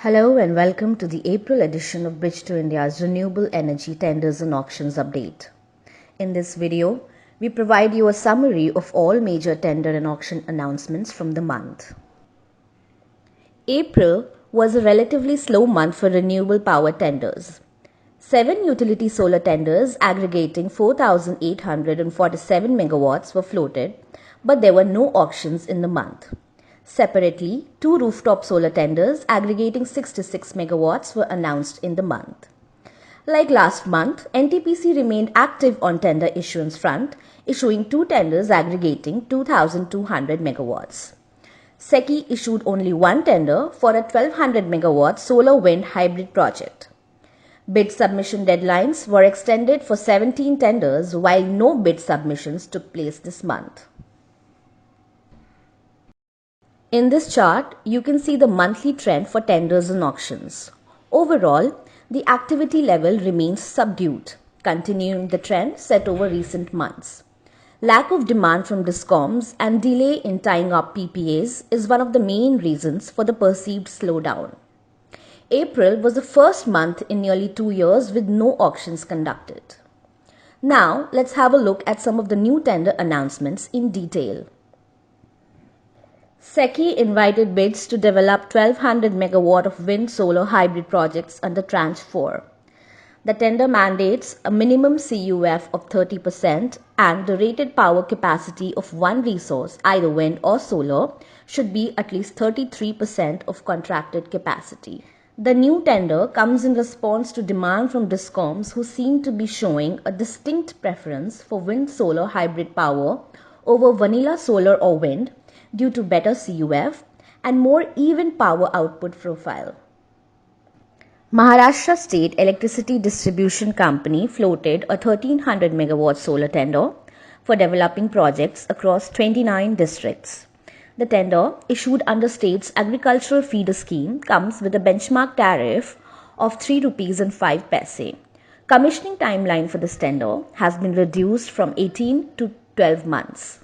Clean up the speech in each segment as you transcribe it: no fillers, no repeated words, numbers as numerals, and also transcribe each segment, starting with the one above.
Hello and welcome to the April edition of Bridge to India's Renewable Energy Tenders and Auctions Update. In this video, we provide you a summary of all major tender and auction announcements from the month. April was a relatively slow month for renewable power tenders. 7 utility solar tenders aggregating 4,847 megawatts were floated, but there were no auctions in the month. Separately, 2 rooftop solar tenders aggregating 66 megawatts were announced in the month. Like last month, NTPC remained active on tender issuance front, issuing 2 tenders aggregating 2,200 megawatts. SECI issued only 1 tender for a 1200 megawatt solar wind hybrid project. Bid submission deadlines were extended for 17 tenders while no bid submissions took place this month. In this chart, you can see the monthly trend for tenders and auctions. Overall, the activity level remains subdued, continuing the trend set over recent months. Lack of demand from DISCOMs and delay in tying up PPAs is one of the main reasons for the perceived slowdown. April was the first month in nearly 2 years with no auctions conducted. Now, let's have a look at some of the new tender announcements in detail. SECI invited bids to develop 1200 megawatt of wind solar hybrid projects under Tranche 4. The tender mandates a minimum CUF of 30% and the rated power capacity of one resource, either wind or solar, should be at least 33% of contracted capacity. The new tender comes in response to demand from DISCOMs who seem to be showing a distinct preference for wind solar hybrid power over vanilla solar or wind due to better CUF and more even power output profile. Maharashtra State Electricity Distribution Company floated a 1300 megawatt solar tender for developing projects across 29 districts. The tender, issued under state's agricultural feeder scheme, comes with a benchmark tariff of 3 rupees and 5 paise. Commissioning timeline for this tender has been reduced from 18 to 12 months.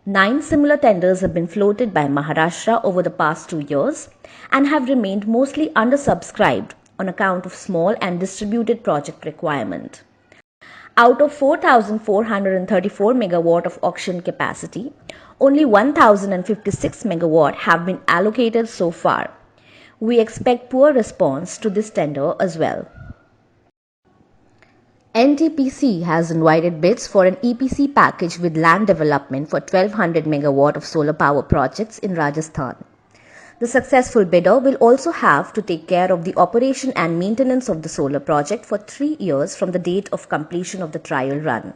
9 similar tenders have been floated by Maharashtra over the past 2 years and have remained mostly undersubscribed on account of small and distributed project requirement. Out of 4,434 megawatt of auction capacity, only 1,056 megawatt have been allocated so far. We expect poor response to this tender as well. NTPC has invited bids for an EPC package with land development for 1200 megawatt of solar power projects in Rajasthan. The successful bidder will also have to take care of the operation and maintenance of the solar project for 3 years from the date of completion of the trial run.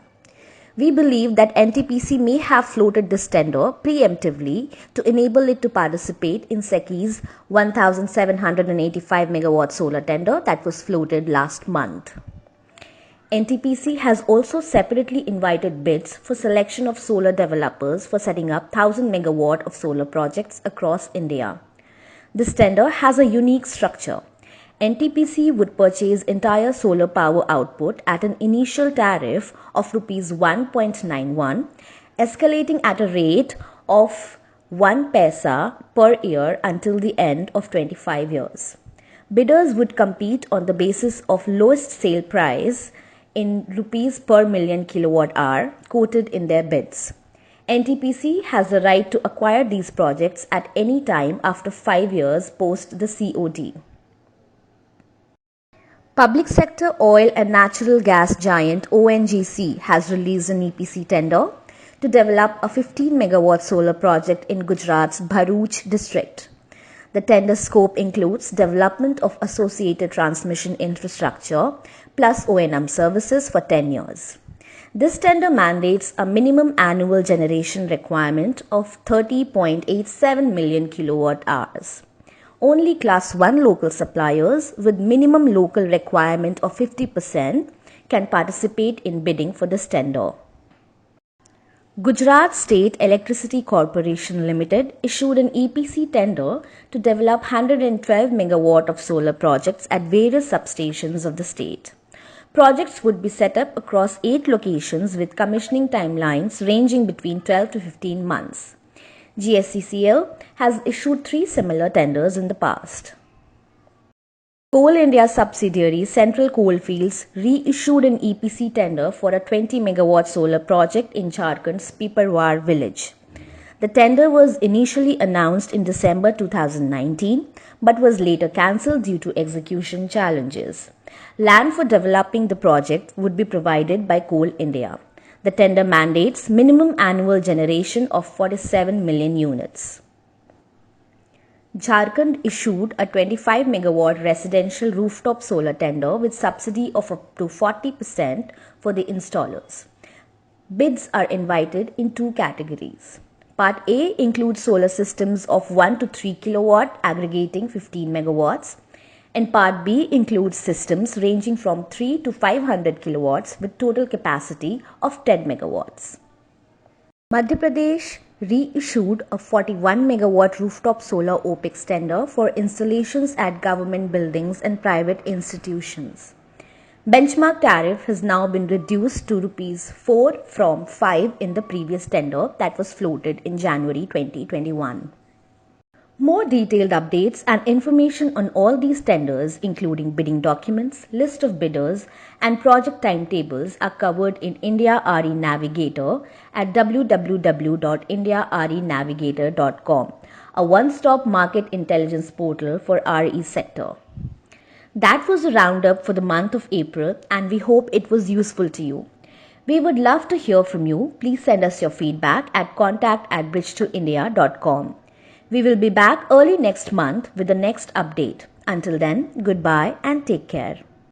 We believe that NTPC may have floated this tender preemptively to enable it to participate in SECI's 1785 megawatt solar tender that was floated last month. NTPC has also separately invited bids for selection of solar developers for setting up 1000 megawatt of solar projects across India. This tender has a unique structure. NTPC would purchase entire solar power output at an initial tariff of Rs 1.91, escalating at a rate of 1 paisa per year until the end of 25 years. Bidders would compete on the basis of lowest sale price in rupees per million kilowatt hour quoted in their bids. NTPC has the right to acquire these projects at any time after 5 years post the COD. Public sector oil and natural gas giant ONGC has released an EPC tender to develop a 15 megawatt solar project in Gujarat's Bharuch district. The tender scope includes development of associated transmission infrastructure plus O&M services for 10 years. This tender mandates a minimum annual generation requirement of 30.87 million kilowatt hours. Only Class 1 local suppliers with minimum local requirement of 50% can participate in bidding for this tender. Gujarat State Electricity Corporation Limited issued an EPC tender to develop 112 megawatt of solar projects at various substations of the state. Projects would be set up across 8 locations with commissioning timelines ranging between 12 to 15 months. GSCCL has issued 3 similar tenders in the past. Coal India subsidiary Central Coalfields reissued an EPC tender for a 20 megawatt solar project in Jharkhand's Piparwar village. The tender was initially announced in December 2019 but was later cancelled due to execution challenges. Land for developing the project would be provided by Coal India. The tender mandates minimum annual generation of 47 million units. Jharkhand issued a 25 megawatt residential rooftop solar tender with subsidy of up to 40% for the installers. Bids are invited in two categories. Part A includes solar systems of 1 to 3 kilowatt aggregating 15 megawatts, and Part B includes systems ranging from 3 to 500 kilowatts with total capacity of 10 megawatts. Madhya Pradesh reissued a 41 megawatt rooftop solar OPEX tender for installations at government buildings and private institutions. Benchmark tariff has now been reduced to Rs 4 from 5 in the previous tender that was floated in January 2021. More detailed updates and information on all these tenders, including bidding documents, list of bidders, and project timetables, are covered in India RE Navigator at www.indiarenavigator.com, a one-stop market intelligence portal for RE sector. That was a roundup for the month of April, and we hope it was useful to you. We would love to hear from you. Please send us your feedback at contact@bridge2india.com. We will be back early next month with the next update. Until then, goodbye and take care.